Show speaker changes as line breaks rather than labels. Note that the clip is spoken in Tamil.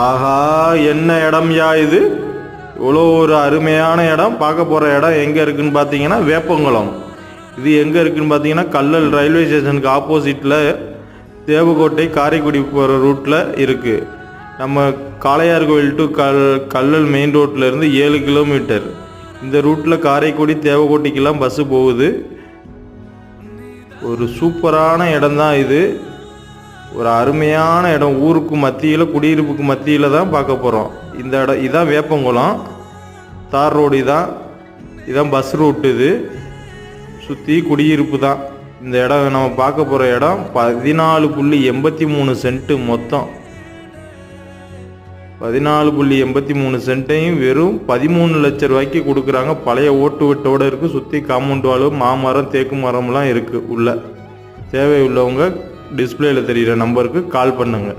ஆஹா, என்ன இடம்யா இது! இவ்வளோ ஒரு அருமையான இடம். பார்க்க போகிற இடம் எங்கே இருக்குதுன்னு பார்த்தீங்கன்னா வேப்பங்குளம். இது எங்கே இருக்குதுன்னு பார்த்தீங்கன்னா கல்லல் ரயில்வே ஸ்டேஷனுக்கு ஆப்போசிட்டில் தேவக்கோட்டை காரைக்குடி போகிற ரூட்டில் இருக்குது. நம்ம காளையார் கோவில் டு கல்லல் மெயின் ரோட்லேருந்து 7 கிலோமீட்டர். இந்த ரூட்டில் காரைக்குடி தேவக்கோட்டைக்கெல்லாம் பஸ்ஸு போகுது. ஒரு சூப்பரான இடம் தான் இது. ஒரு அருமையான இடம். ஊருக்கு மத்தியில், குடியிருப்புக்கு மத்தியில் தான் பார்க்க போகிறோம். இந்த இடம் இதான் வேப்பங்குளம். தார் ரோடு இதான் பஸ் ரூட்டு. இது சுற்றி குடியிருப்பு தான். இந்த இடம் நம்ம பார்க்க போகிற இடம் 14.83 சென்ட்டு மொத்தம். 14.83 சென்ட்டையும் வெறும் 13 லட்ச ரூபாய்க்கு கொடுக்குறாங்க. பழைய ஓட்டு வெட்டோடு இருக்குது. சுற்றி காம்பவுண்ட் வால், மாமரம், தேக்கு மரம்லாம் இருக்குது உள்ள. தேவை உள்ளவங்க டிஸ்பிளேயில் தெரிகிற நம்பருக்கு கால் பண்ணுங்கள்.